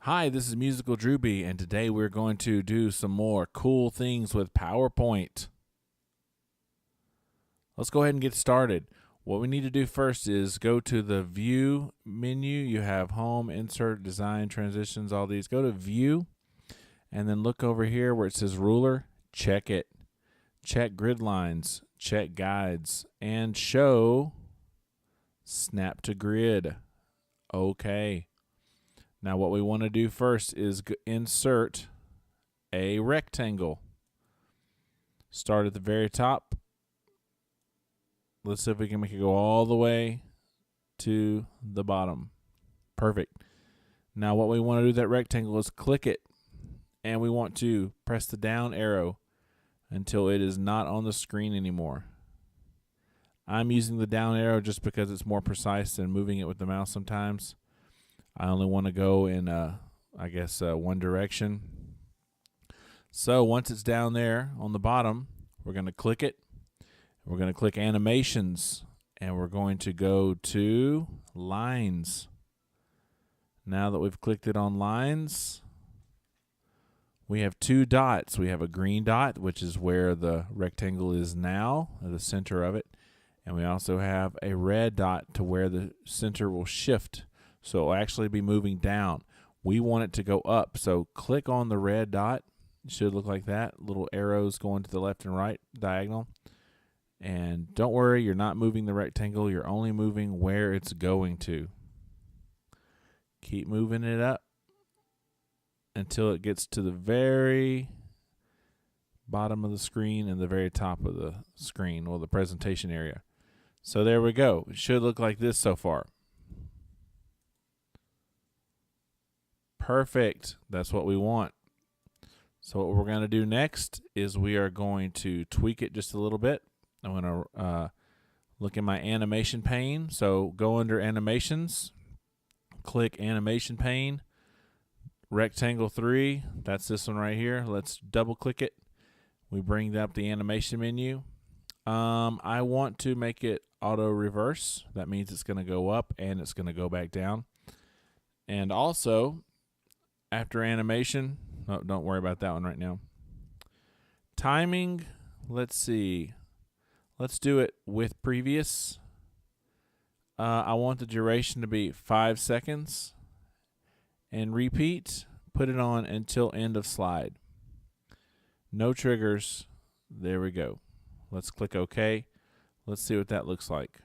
Hi, this is Musical Drewby, and today we're going to do some more cool things with PowerPoint. Let's go ahead and get started. What we need to do first is go to the View menu. You have Home, Insert, Design, Transitions, all these. Go to View, and then look over here where it says Ruler. Check it. Check Grid Lines, check Guides, and show Snap to Grid. Okay. Now what we want to do first is insert a rectangle. Start at the very top. Let's see if we can make it go all the way to the bottom. Perfect. Now what we want to do with that rectangle is click it, and we want to press the down arrow until it is not on the screen anymore. I'm using the down arrow just because it's more precise than moving it with the mouse sometimes. I only want to go in, one direction. So once it's down there on the bottom, we're going to click it. We're going to click Animations, and we're going to go to Lines. Now that we've clicked it on Lines, we have two dots. We have a green dot, which is where the rectangle is now, at the center of it. And we also have a red dot to where the center will shift. So it'll actually be moving down. We want it to go up. So click on the red dot. It should look like that. Little arrows going to the left and right diagonal. And don't worry, you're not moving the rectangle. You're only moving where it's going to. Keep moving it up until it gets to the very bottom of the screen and the very top of the screen, or the presentation area. So there we go. It should look like this so far. Perfect. That's what we want. So what we're going to do next is we are going to tweak it just a little bit. I'm going to look in my animation pane. So go under Animations, click Animation Pane, Rectangle 3. That's this one right here. Let's double click it. We bring up the animation menu. I want to make it auto reverse. That means it's going to go up and it's going to go back down. And also, after animation, don't worry about that one right now. Timing, let's see. Let's do it with previous. I want the duration to be 5 seconds. And repeat, put it on until end of slide. No triggers. There we go. Let's click OK. Let's see what that looks like.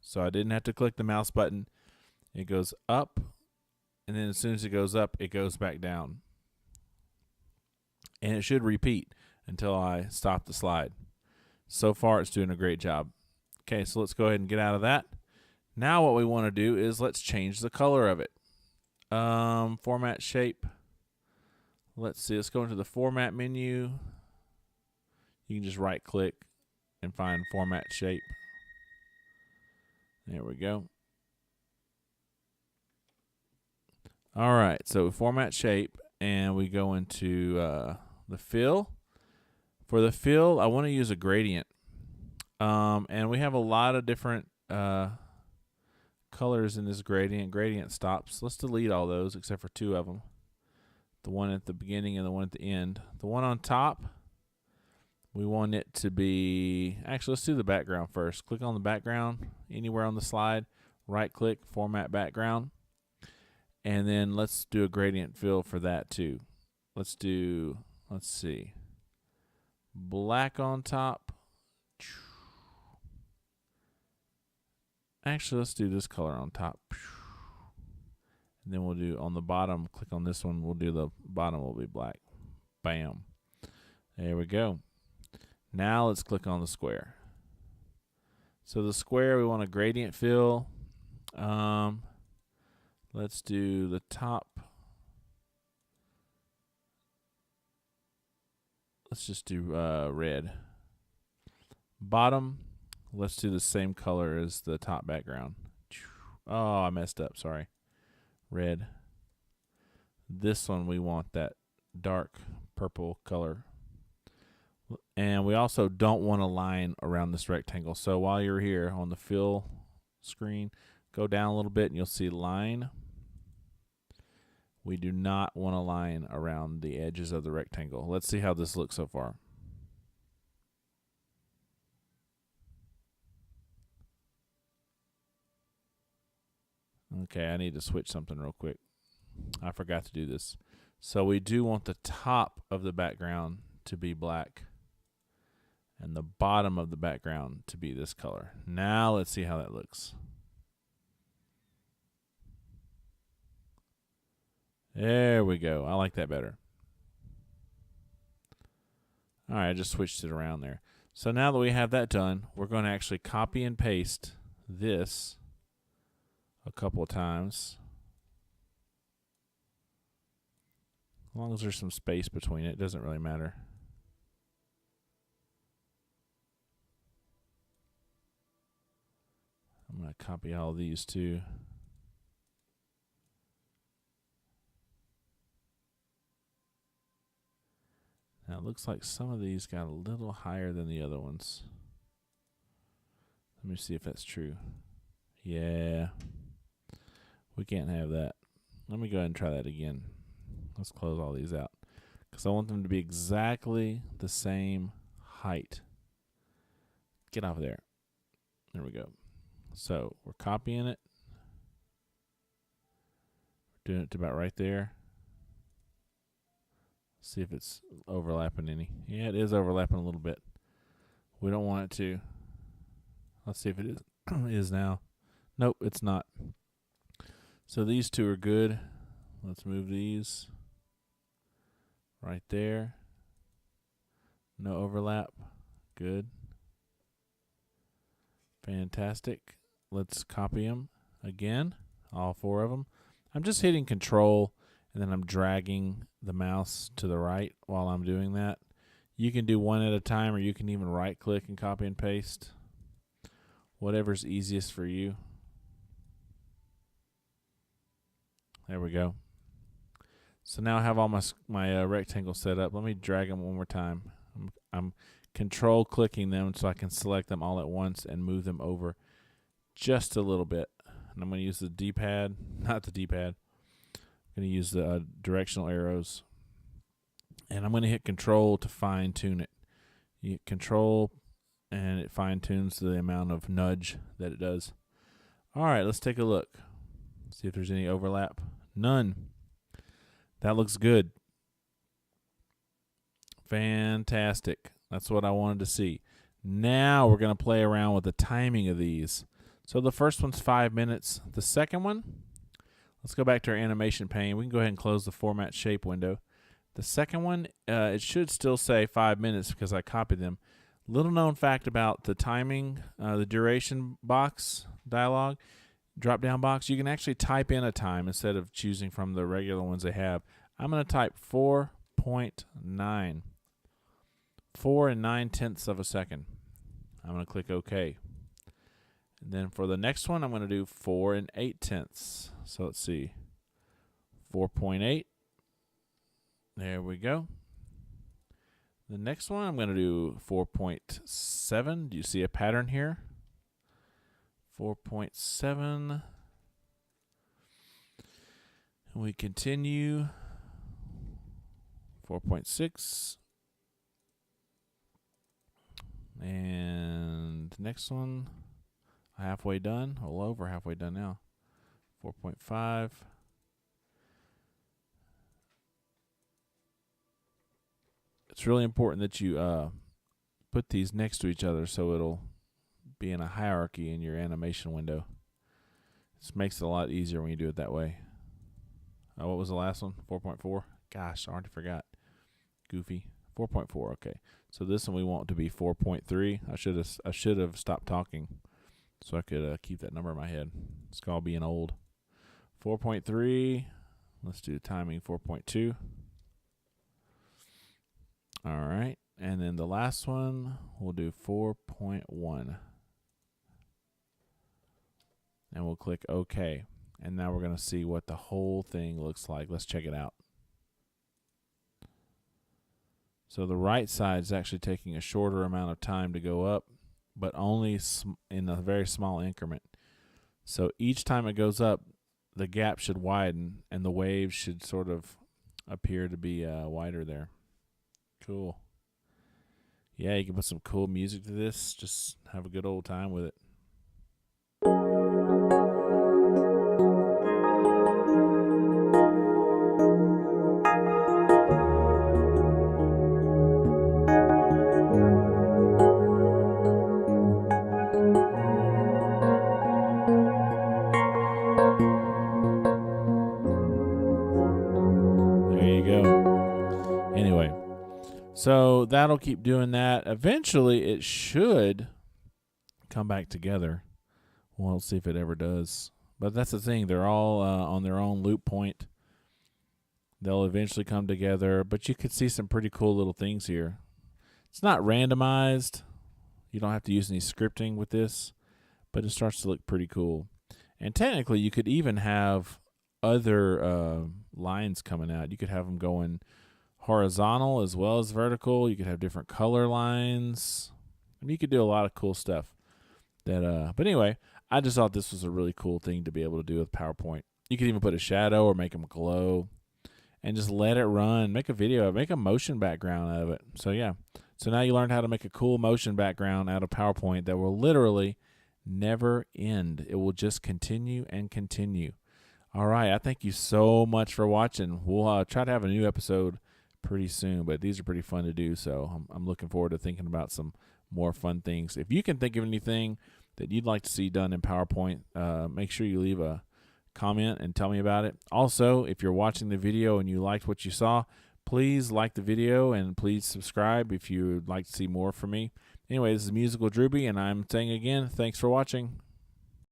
So I didn't have to click the mouse button. It goes up, and then as soon as it goes up, it goes back down. And it should repeat until I stop the slide. So far, it's doing a great job. Okay, so let's go ahead and get out of that. Now what we want to do is let's change the color of it. Format shape. Let's see, let's go into the Format menu. You can just right-click and find Format Shape. There we go. All right, so Format Shape, and we go into the Fill. For the Fill, I want to use a gradient. And we have a lot of different colors in this gradient stops. Let's delete all those except for two of them. The one at the beginning and the one at the end. The one on top, we want it to be, actually let's do the background first. Click on the background anywhere on the slide, right click, Format Background, and then let's do a gradient fill for that too. Let's see, black on top. Actually, let's do this color on top. And then we'll do on the bottom, click on this one, we'll do the bottom will be black. Bam. There we go. Now let's click on the square. So the square, we want a gradient fill. Let's do the top. Let's just do red. Bottom, let's do the same color as the top background. Oh, I messed up, sorry. Red. This one, we want that dark purple color. And we also don't want a line around this rectangle. So while you're here on the fill screen, go down a little bit and you'll see line. We do not want a line around the edges of the rectangle. Let's see how this looks so far. Okay, I need to switch something real quick. I forgot to do this. So we do want the top of the background to be black and the bottom of the background to be this color. Now let's see how that looks. There we go. I like that better. All right, I just switched it around there. So now that we have that done, we're going to actually copy and paste this a couple of times. As long as there's some space between it, doesn't really matter. I'm going to copy all these too. Now it looks like some of these got a little higher than the other ones. Let me see if that's true. Yeah. We can't have that. Let me go ahead and try that again. Let's close all these out, because I want them to be exactly the same height. Get off of there. There we go. So we're copying it. We're doing it to about right there. See if it's overlapping any. Yeah, it is overlapping a little bit. We don't want it to. Let's see if it is now. Nope, it's not. So these two are good. Let's move these right there. No overlap. Good. Fantastic. Let's copy them again, all four of them. I'm just hitting Control, and then I'm dragging the mouse to the right while I'm doing that. You can do one at a time, or you can even right-click and copy and paste. Whatever's easiest for you. There we go. So now I have all my rectangles set up. Let me drag them one more time. I'm Control clicking them so I can select them all at once and move them over just a little bit. And I'm going to use the D-pad, not the D-pad. I'm going to use the directional arrows. And I'm going to hit Control to fine-tune it. You hit Control, and it fine-tunes the amount of nudge that it does. All right, let's take a look. See if there's any overlap. None. That looks good. Fantastic. That's what I wanted to see. Now we're going to play around with the timing of these. So the first one's 5 minutes. The second one, let's go back to our animation pane. We can go ahead and close the format shape window. The second one, it should still say 5 minutes because I copied them. Little known fact about the timing, the duration box dialog, drop down box, you can actually type in a time instead of choosing from the regular ones they have. I'm going to type 4.9. 4 9/10 of a second. I'm going to click OK. And then for the next one, I'm going to do 4 8/10. So let's see. 4.8. There we go. The next one, I'm going to do 4.7. Do you see a pattern here? 4.7. And we continue. 4.6. And next one, halfway done. A little over halfway done now. 4.5. It's really important that you put these next to each other so it'll be in a hierarchy in your animation window. This makes it a lot easier when you do it that way. What was the last one? 4.4? Gosh, I already forgot. Goofy. 4.4, okay. So this one we want to be 4.3. I should have stopped talking so I could keep that number in my head. It's called being old. 4.3. Let's do timing 4.2. All right. And then the last one, we'll do 4.1. And we'll click OK. And now we're going to see what the whole thing looks like. Let's check it out. So the right side is actually taking a shorter amount of time to go up, but only in a very small increment. So each time it goes up, the gap should widen and the waves should sort of appear to be wider there. Cool. Yeah, you can put some cool music to this. Just have a good old time with it. There you go. Anyway, so that'll keep doing that. Eventually, it should come back together. We'll see if it ever does. But that's the thing. They're all on their own loop point. They'll eventually come together. But you could see some pretty cool little things here. It's not randomized. You don't have to use any scripting with this. But it starts to look pretty cool. And technically, you could even have other lines coming out. You could have them going horizontal as well as vertical. You could have different color lines. I mean, you could do a lot of cool stuff. But anyway, I just thought this was a really cool thing to be able to do with PowerPoint. You could even put a shadow or make them glow and just let it run. Make a video, make a motion background out of it. So yeah, so now you learned how to make a cool motion background out of PowerPoint that will literally never end. It will just continue and continue. All right, I thank you so much for watching. We'll try to have a new episode pretty soon, but these are pretty fun to do, so I'm looking forward to thinking about some more fun things. If you can think of anything that you'd like to see done in PowerPoint, make sure you leave a comment and tell me about it. Also, if you're watching the video and you liked what you saw, please like the video and please subscribe if you would like to see more from me. Anyway, this is Musical Droopy, and I'm saying again, thanks for watching.